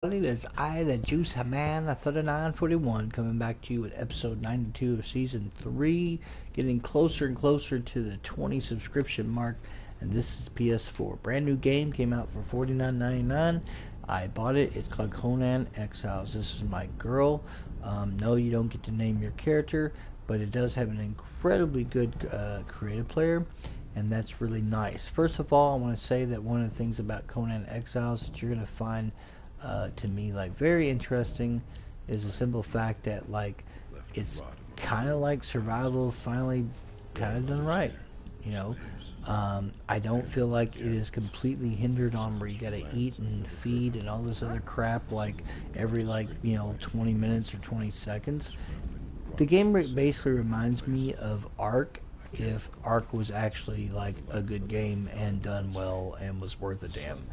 It is I, the Juice Man, the 3941, coming back to you with episode 92 of season 3, getting closer and closer to the 20 subscription mark. And this is PS4. Brand new game, came out for $49.99. I bought it. It's called Conan Exiles. This is my girl. No, you don't get to name your character, but it does have an incredibly good creative player, and that's really nice. First of all, I want to say that one of the things about Conan Exiles that you're going to find to me like very interesting is the simple fact that it's kind of like survival finally kind of done right, you know. I don't feel like it is completely hindered on where you gotta eat and feed and all this other crap like every 20 minutes or 20 seconds. The game basically reminds me of Ark if Ark was actually like a good game and done well and was worth a damn.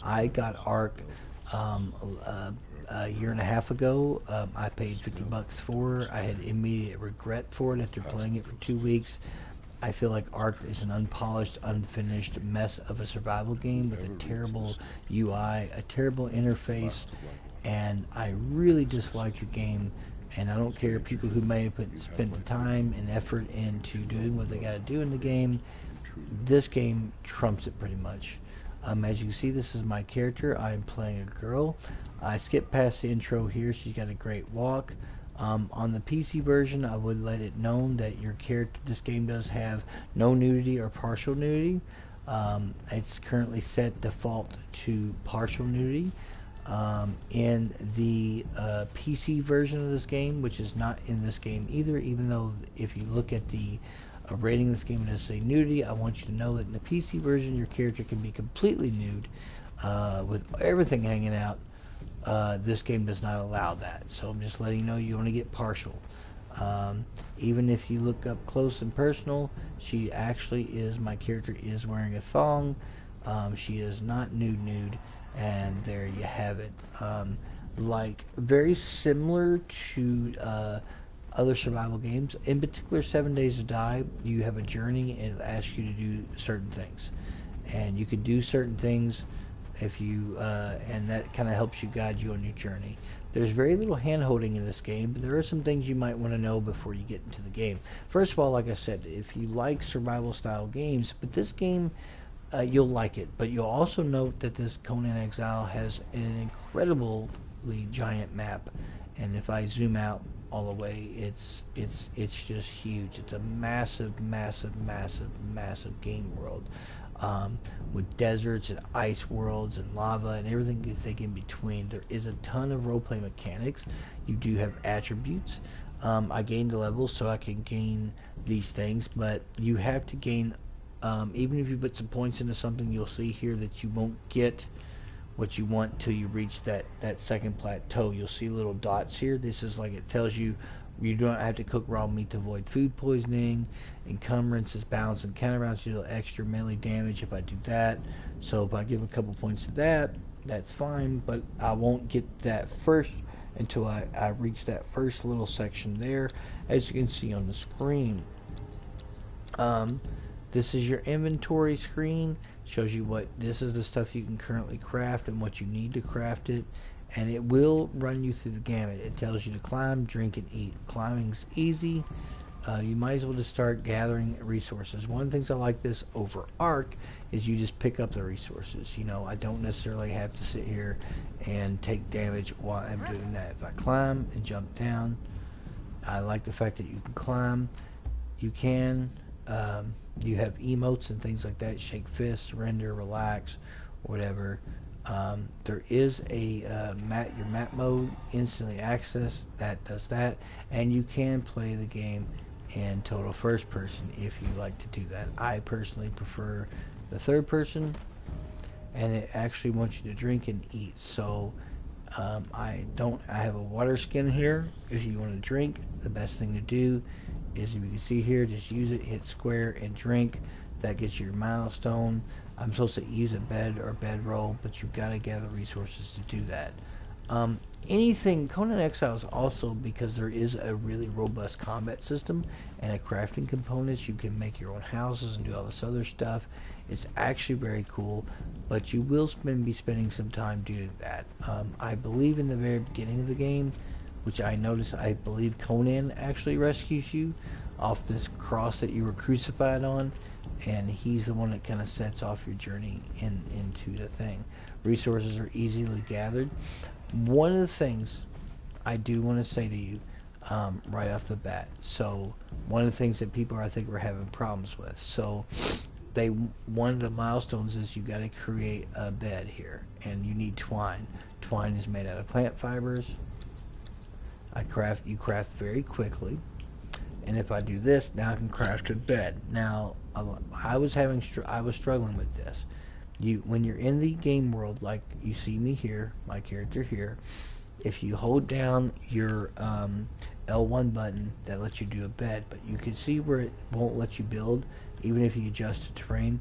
I got Ark um, a year and a half ago. I paid $50 for it. I had immediate regret for it after playing it for 2 weeks. I feel like Ark is an unpolished, unfinished mess of a survival game with a terrible UI, a terrible interface, and I really dislike the game. And I don't care people who may have spent the time and effort into doing what they got to do in the game. This game trumps it pretty much. As you can see, this is my character. I'm playing a girl. I skipped past the intro here. She's got a great walk. On the PC version, I would let it known that your character, this game does have no nudity or partial nudity. It's currently set default to partial nudity. In the PC version of this game, which is not in this game either, even though if you look at the rating of this game and does say nudity, I want you to know that in the PC version, your character can be completely nude with everything hanging out. This game does not allow that, so I'm just letting you know you only get partial. Even if you look up close and personal, she actually is, my character is wearing a thong. She is not nude, and there you have it. Like very similar to other survival games, in particular 7 Days to Die, you have a journey and it asks you to do certain things, and you can do certain things if you and that kind of helps you guide you on your journey. There's very little hand holding in this game, but there are some things you might want to know before you get into the game. First of all, like I said, if you like survival style games, but this game, you'll like it. But you'll also note that this Conan Exile has an incredibly giant map, and if I zoom out all the way, it's just huge. It's a massive, massive, massive, massive game world, with deserts and ice worlds and lava and everything you think in between. There is a ton of roleplay mechanics. You do have attributes. I gained a level so I can gain these things, but you have to gain. Even if you put some points into something, you'll see here that you won't get what you want till you reach that second plateau. You'll see little dots here. This is like, it tells you you don't have to cook raw meat to avoid food poisoning. Encumbrances, balance, and counterbalance, you do extra melee damage if I do that. So if I give a couple points to that, that's fine, but I won't get that first until I reach that first little section there, as you can see on the screen. This is your inventory screen. Shows you what, this is the stuff you can currently craft and what you need to craft it. And it will run you through the gamut. It tells you to climb, drink, and eat. Climbing's easy. You might as well just start gathering resources. One of the things I like this over Ark is you just pick up the resources. You know, I don't necessarily have to sit here and take damage while I'm doing that. If I climb and jump down, I like the fact that you can climb. You can. You have emotes and things like that. Shake fist, surrender, relax, whatever. There is a your map mode, instantly access, that does that, and you can play the game in total first person if you like to do that. I personally prefer the third person, and it actually wants you to drink and eat. So I have a water skin here. If you want to drink, the best thing to do is, if you can see here, just use it, hit square and drink. That gets you your milestone. I'm supposed to use a bed or bedroll, but you've got to gather resources to do that. Anything Conan Exiles also, because there is a really robust combat system and a crafting components, you can make your own houses and do all this other stuff. It's actually very cool, but you will be spending some time doing that. I believe in the very beginning of the game, which I noticed, I believe Conan actually rescues you off this cross that you were crucified on, and he's the one that kind of sets off your journey into the thing. Resources are easily gathered. One of the things I do want to say to you right off the bat, so one of the things that people I think were having problems with, so one of the milestones is you got to create a bed here, and you need twine. Twine is made out of plant fibers. You craft very quickly, and if I do this, now I can craft a bed. Now I was struggling with this. When you're in the game world, like you see me here, my character here, if you hold down your L1 button, that lets you do a bed, but you can see where it won't let you build, even if you adjust the terrain.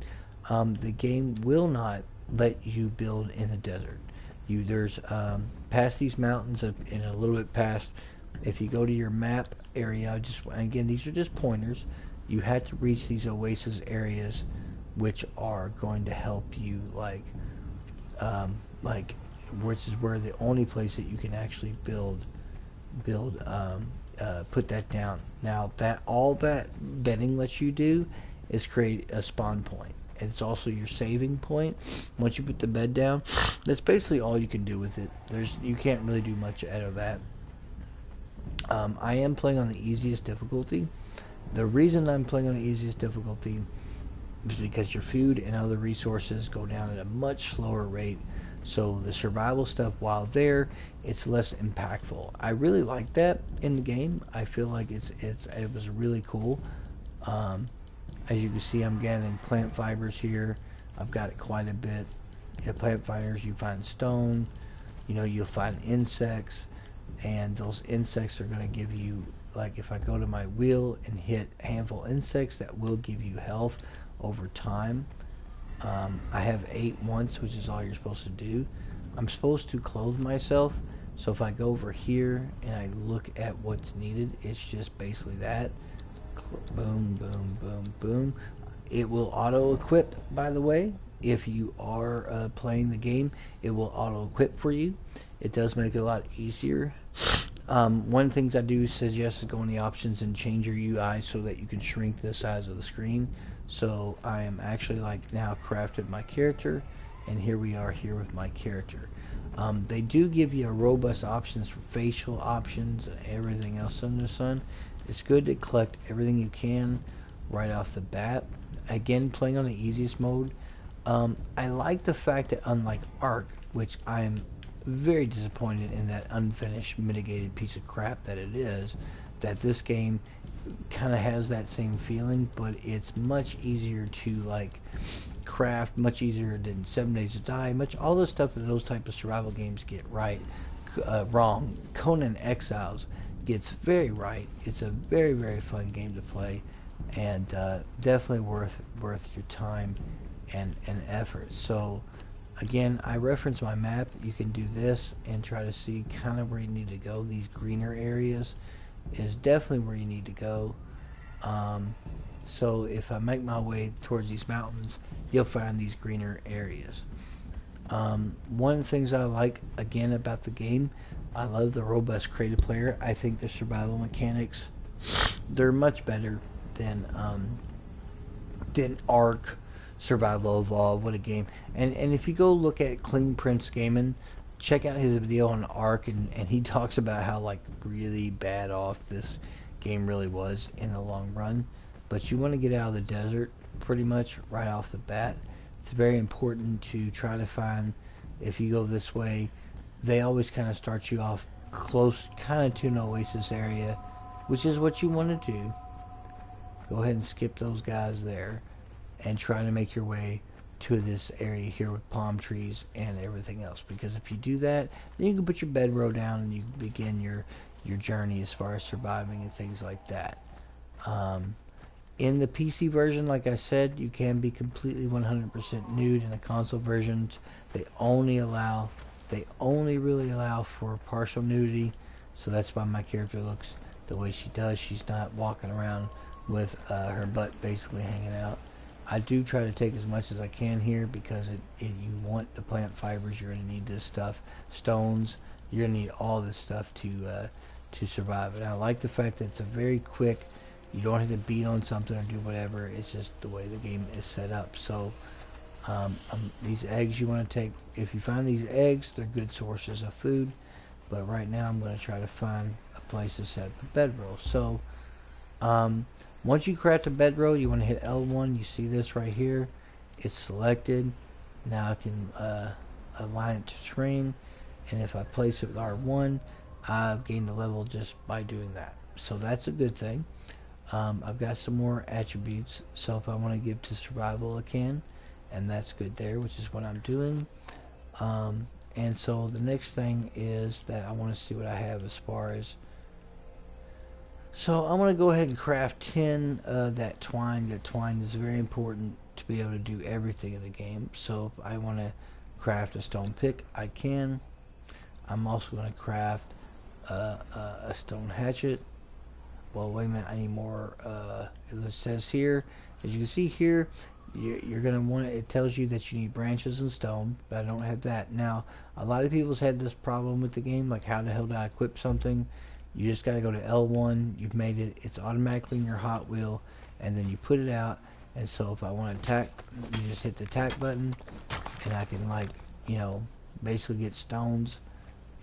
The game will not let you build in the desert. There's past these mountains and a little bit past. If you go to your map area, again, these are just pointers. You have to reach these oasis areas, which are going to help you, which is where the only place that you can actually put that down. Now all that bedding lets you do is create a spawn point. It's also your saving point. Once you put the bed down, that's basically all you can do with it. You can't really do much out of that. I am playing on the easiest difficulty. The reason I'm playing on the easiest difficulty is because your food and other resources go down at a much slower rate. So the survival stuff, while there, it's less impactful. I really like that in the game. I feel like it was really cool. As you can see, I'm gathering plant fibers here. I've got it quite a bit. Plant fibers, you find stone. You'll find insects, and those insects are going to give you, like if I go to my wheel and hit a handful of insects, that will give you health over time. I have 8 once, which is all you're supposed to do. I'm supposed to clothe myself, so if I go over here and I look at what's needed, it's just basically that. Boom, boom, boom, boom. It will auto-equip, by the way. If you are playing the game, it will auto-equip for you. It does make it a lot easier. One of the things I do suggest is go in the options and change your UI so that you can shrink the size of the screen. So I am actually now crafted my character, and here we are here with my character. They do give you a robust options for facial options and everything else under the sun. It's good to collect everything you can right off the bat. Again, playing on the easiest mode. I like the fact that unlike Ark, which I am very disappointed in that unfinished mitigated piece of crap that it is, that this game kind of has that same feeling, but it's much easier to craft, much easier than 7 Days to Die, all the stuff that those type of survival games get wrong. Conan Exiles gets very right. It's a very, very fun game to play, and definitely worth your time and effort. So again, I reference my map. You can do this and try to see kind of where you need to go. These greener areas is definitely where you need to go. So if I make my way towards these mountains, you'll find these greener areas. One of the things I like again about the game, I love the robust creative player. I think the survival mechanics, they're much better than Ark, Survival Evolved. What a game. And if you go look at Clean Prince Gaming, check out his video on Ark, and he talks about how really bad off this game really was in the long run. But you want to get out of the desert pretty much right off the bat. It's very important to try to find, if you go this way, they always kind of start you off close kind of to an oasis area, which is what you want to do. Go ahead and skip those guys there and try to make your way to this area here with palm trees and everything else, because if you do that, then you can put your bedroll down and you can begin your journey as far as surviving and things like that. In the PC version, like I said, you can be completely 100% nude. In the console versions, they only allow They only really allow for partial nudity, so that's why my character looks the way she does. She's not walking around with her butt basically hanging out. I do try to take as much as I can here because you want the plant fibers. You're going to need this stuff, stones. You're going to need all this stuff to survive. And I like the fact that it's a very quick. You don't have to beat on something or do whatever. It's just the way the game is set up. So these eggs you want to take. If you find these eggs, they're good sources of food. But right now I'm going to try to find a place to set up a bedroll. So once you craft a bedroll, you want to hit L1. You see this right here. It's selected. Now I can align it to terrain. And if I place it with R1, I've gained a level just by doing that. So that's a good thing. I've got some more attributes. So if I want to give to survival, I can. And that's good there, which is what I'm doing. And so the next thing is that I want to see what I have as far as. So I'm going to go ahead and craft 10 that twine. That twine is very important to be able to do everything in the game. So if I want to craft a stone pick, I can. I'm also going to craft a stone hatchet. Well, wait a minute, I need more. It says here, as you can see here, you're going to want it tells you that you need branches and stone, but I don't have that. Now, a lot of people's had this problem with the game, like how the hell do I equip something? You just got to go to L1, you've made it, it's automatically in your Hot Wheel, and then you put it out. And so if I want to attack, you just hit the attack button, and I can, like, you know, basically get stones.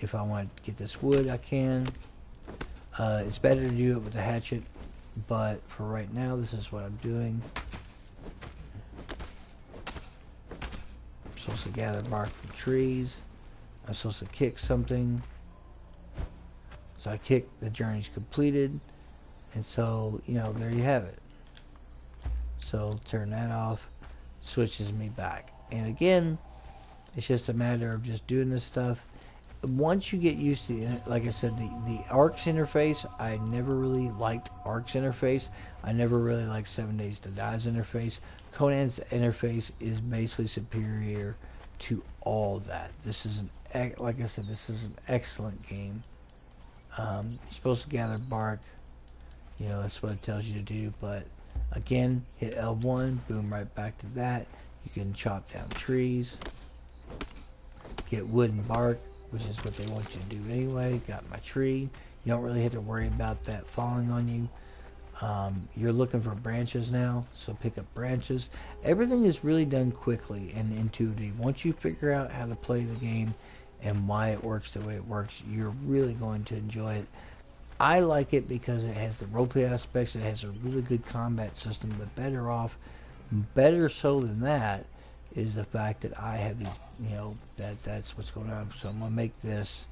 If I want to get this wood, I can. It's better to do it with a hatchet, but for right now, this is what I'm doing. I'm supposed to gather bark from trees. I'm supposed to kick something. So I kick, the journey's completed. And so, you know, there you have it. So turn that off, switches me back. And again, it's just a matter of just doing this stuff. Once you get used to it, like I said, the ARC's interface, I never really liked ARC's interface. I never really liked 7 Days to Die's interface. Conan's interface is basically superior to all that. This is like I said, this is an excellent game. You're supposed to gather bark. You know, that's what it tells you to do. But again, hit L1, boom, right back to that. You can chop down trees, get wood and bark, which is what they want you to do anyway. Got my tree. You don't really have to worry about that falling on you. You're looking for branches now, so pick up branches. Everything is really done quickly and intuitive. Once you figure out how to play the game and why it works the way it works, you're really going to enjoy it. I like it because it has the roleplay aspects. It has a really good combat system, but better so than that is the fact that I have these, you know, that's what's going on. So I'm gonna make this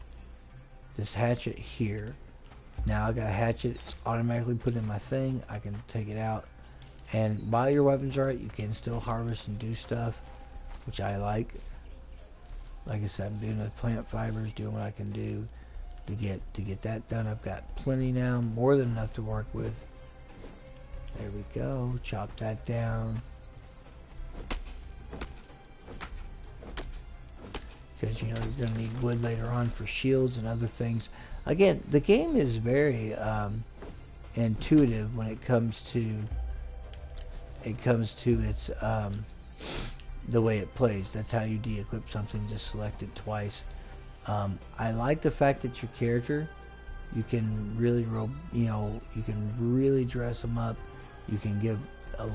hatchet here. Now I got a hatchet, it's automatically put in my thing. I can take it out, and while your weapons are out, you can still harvest and do stuff, which I like. Like I said, I'm doing the plant fibers, doing what I can do to get that done. I've got plenty now, more than enough to work with. There we go. Chop that down. Because, you know, you're going to need wood later on for shields and other things. Again, the game is very intuitive when it comes to its the way it plays. That's how you de-equip something. Just select it twice. I like the fact that your character, you can really you can really dress them up. You can give a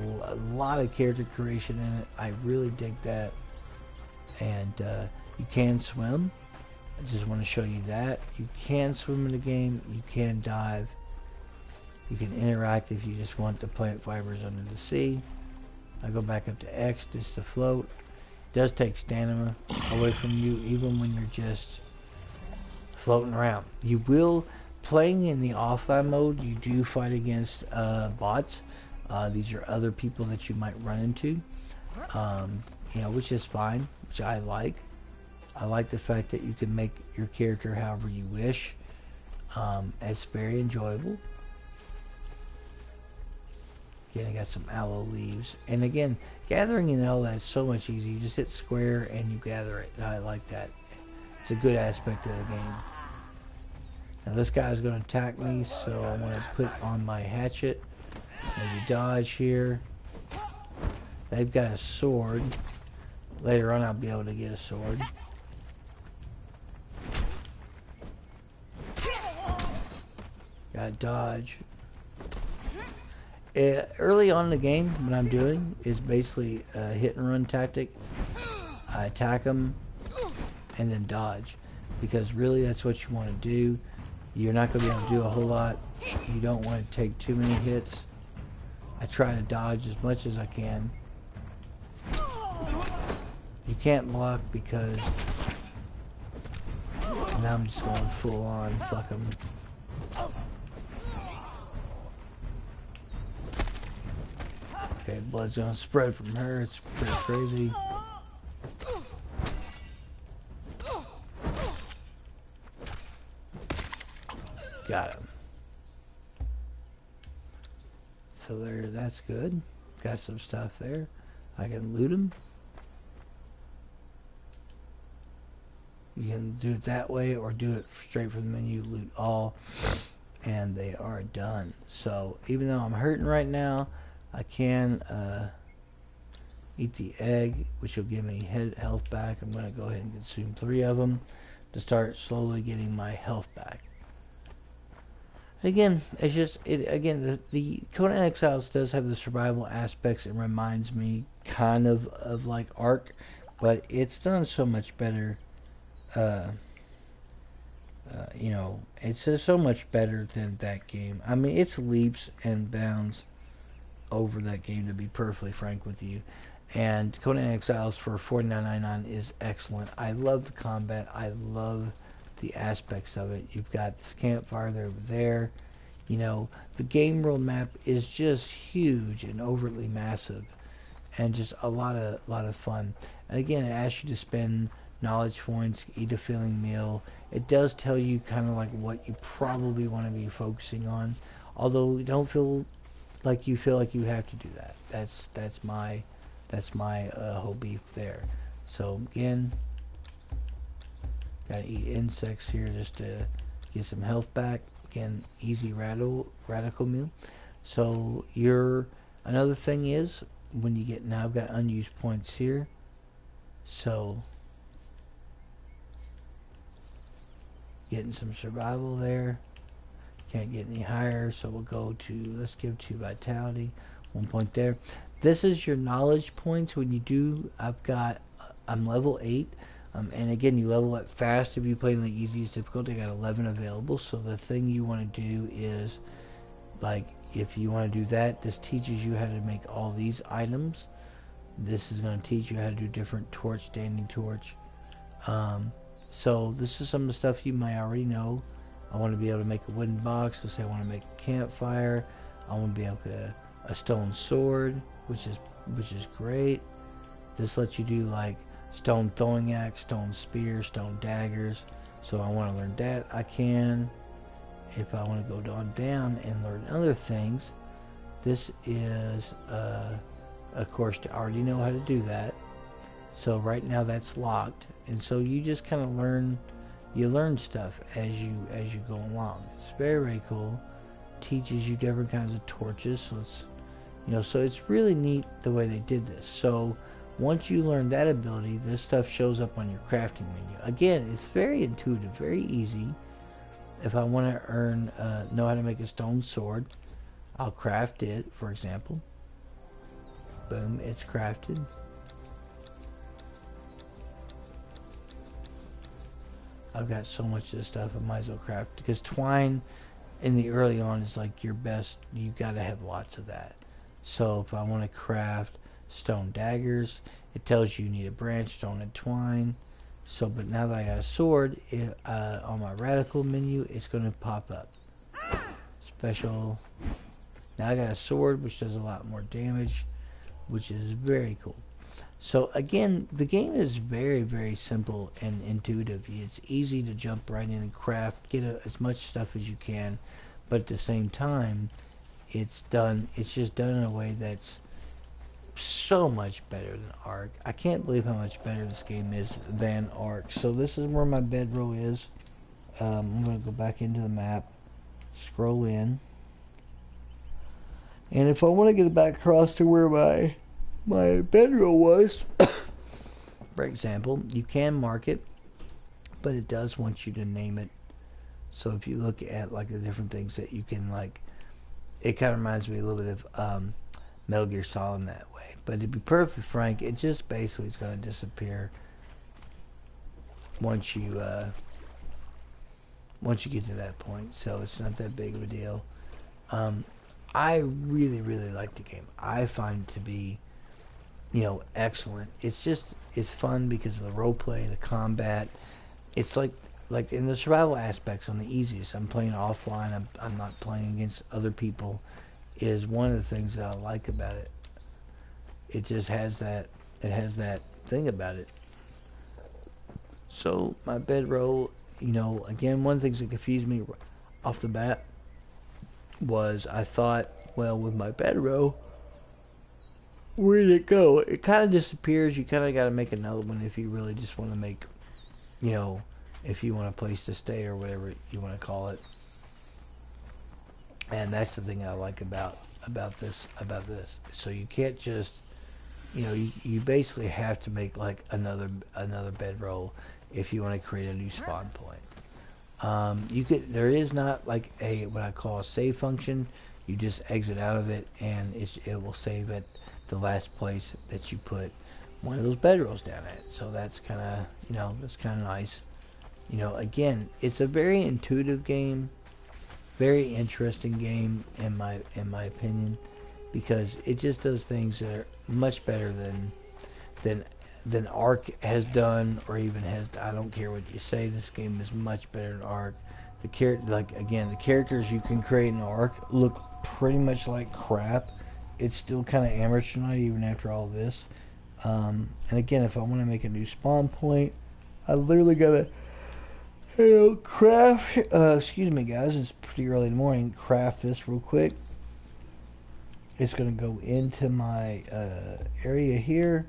lot of character creation in it. I really dig that. And you can swim. I just want to show you that. You can swim in the game. You can dive. You can interact if you just want the plant fibers under the sea. I go back up to X just to float. It does take stamina away from you even when you're just floating around. You will, playing in the offline mode, you do fight against bots. These are other people that you might run into. You know, which is fine, which I like. I like the fact that you can make your character however you wish. It's very enjoyable. Again, I got some aloe leaves. And again, gathering in aloe is so much easier. You just hit square and you gather it. I like that. It's a good aspect of the game. Now this guy's going to attack me, so I'm going to put on my hatchet. Maybe dodge here. They've got a sword. Later on I'll be able to get a sword. Gotta dodge. Early on in the game, what I'm doing is basically a hit and run tactic. I attack them and then dodge, because really that's what you want to do. You're not going to be able to do a whole lot. You don't want to take too many hits. I try to dodge as much as I can. You can't block because now I'm just going full on. Fuck them. Okay, blood's gonna spread from her. It's pretty crazy. Got him. So there, that's good. Got some stuff there. I can loot him. You can do it that way or do it straight from the menu, loot all, and they are done. So even though I'm hurting right now, I can eat the egg, which will give me health back. I'm going to go ahead and consume 3 of them to start slowly getting my health back. Again, it's just, the Conan Exiles does have the survival aspects. It reminds me kind of like Ark, but it's done so much better. You know, it's just so much better than that game. I mean, it's leaps and bounds over that game, to be perfectly frank with you. And Conan Exiles for $49.99 is excellent. I love the combat. I love the aspects of it. You've got this campfire there. You know, the game world map is just huge and overtly massive, and just a lot of fun. And again, it asks you to spend knowledge points, eat a filling meal. It does tell you kind of like what you probably want to be focusing on, although don't feel like you have to do that. That's my whole beef there. So again, gotta eat insects here just to get some health back. Again, easy radical meal. So another thing is, when you get, now I've got unused points here, so getting some survival there. Can't get any higher, so we'll go to, let's give 2 vitality, 1 point there. This is your knowledge points. When you do, I'm level 8, and again, you level up fast if you play in the easiest difficulty. I got 11 available. So the thing you want to do is, like, if you want to do that, this teaches you how to make all these items. This is going to teach you how to do different torch, standing torch. So this is some of the stuff you might already know. I want to be able to make a wooden box. Let's say I want to make a campfire. I want to be able to a stone sword, which is great. This lets you do like stone throwing axe, stone spear, stone daggers. So I want to learn that. I can. If I want to go down and learn other things, this is of course, I already know how to do that. So right now that's locked, and so you just kind of learn. You learn stuff as you go along. It's very cool. Teaches you different kinds of torches. So so it's really neat the way they did this. So once you learn that ability, this stuff shows up on your crafting menu. Again, it's very intuitive, very easy. If I want to know how to make a stone sword, I'll craft it, for example. Boom, it's crafted. I've got so much of this stuff, I might as well craft, because twine in the early on is like your best. You gotta have lots of that. So if I want to craft stone daggers, it tells you need a branch, stone, and twine. So, but now that I got a sword, on my radical menu, it's going to pop up. Special. Now I got a sword, which does a lot more damage, which is very cool. So again, the game is very simple and intuitive. It's easy to jump right in and craft, get as much stuff as you can, but at the same time, it's just done in a way that's so much better than Ark. I can't believe how much better this game is than Ark. So this is where my bedroll is. I'm going to go back into the map, scroll in, and if I want to get it back across to where my bedroll was, for example, you can mark it, but it does want you to name it. So if you look at like the different things that you can like, it kind of reminds me a little bit of Metal Gear Solid in that way. But to be perfectly frank, it just basically is going to disappear once you get to that point. So it's not that big of a deal. I really, really like the game. I find it to be, excellent. It's fun because of the role play, the combat. It's like in the survival aspects on the easiest. I'm playing offline. I'm not playing against other people. Is one of the things that I like about it. It just has that. It has that thing about it. So my bedroll, again, one of the things that confused me off the bat was I thought, well, with my bedroll, where did it go? It kind of disappears. You kind of got to make another one if you really just want to make, if you want a place to stay or whatever you want to call it. And that's the thing I like about this. So you can't just, you basically have to make like another bedroll if you want to create a new spawn point. There is not like a what I call a save function. You just exit out of it and it will save at the last place that you put one of those bedrolls down at. So that's kind of, that's kind of nice. Again, it's a very intuitive game, very interesting game in my opinion, because it just does things that are much better than Ark has done, or even has. I don't care what you say. This game is much better than Ark. The characters you can create in Ark look pretty much like crap. It's still kind of amateur night even after all this. And again, if I want to make a new spawn point, I literally gotta craft. Excuse me, guys. It's pretty early in the morning. Craft this real quick. It's gonna go into my area here.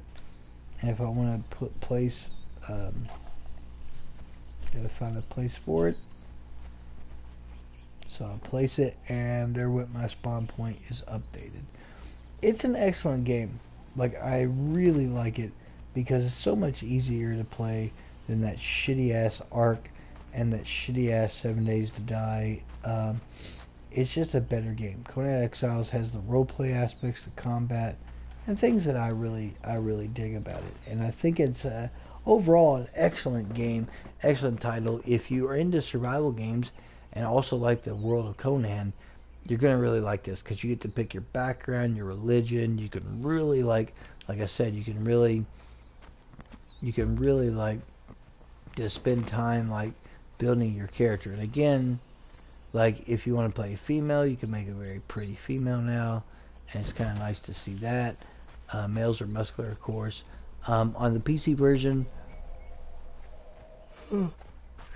And if I want to place, gotta find a place for it. So I'll place it, and there what my spawn point is updated. It's an excellent game. Like, I really like it because it's so much easier to play than that shitty ass Ark and that shitty ass 7 Days to Die. It's just a better game. Conan Exiles has the roleplay aspects, the combat, and things that I really dig about it. And I think it's overall an excellent game, excellent title. If you are into survival games and also like the world of Conan, you're going to really like this because you get to pick your background, your religion. You can really like I said, you can really like just spend time like building your character. And again, like if you want to play a female, you can make a very pretty female now, and it's kind of nice to see that. Males are muscular, of course. On the PC version,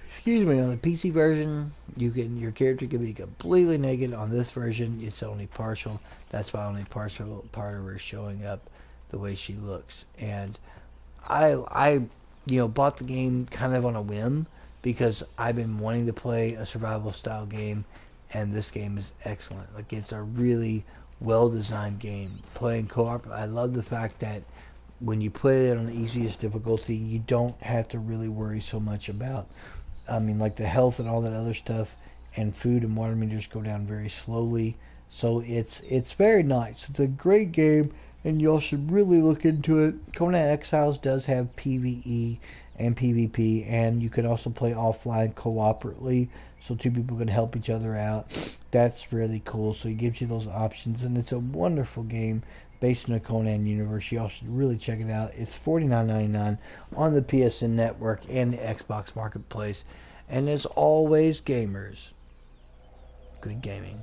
excuse me, on the PC version, your character can be completely naked. On this version, it's only partial. That's why only partial part of her is showing up the way she looks. And I bought the game kind of on a whim because I've been wanting to play a survival style game, and this game is excellent. Like, it's a really well-designed game. Playing co-op, I love the fact that when you play it on the easiest difficulty, you don't have to really worry so much about, like the health and all that other stuff, and food and water meters go down very slowly. So it's very nice. It's a great game, and y'all should really look into it. Conan Exiles does have PvE and PvP, and you can also play offline cooperatively, so two people can help each other out. That's really cool. So it gives you those options, and it's a wonderful game based in the Conan universe. Y'all should really check it out. It's $49.99 on the PSN Network and the Xbox Marketplace. And as always, gamers, good gaming.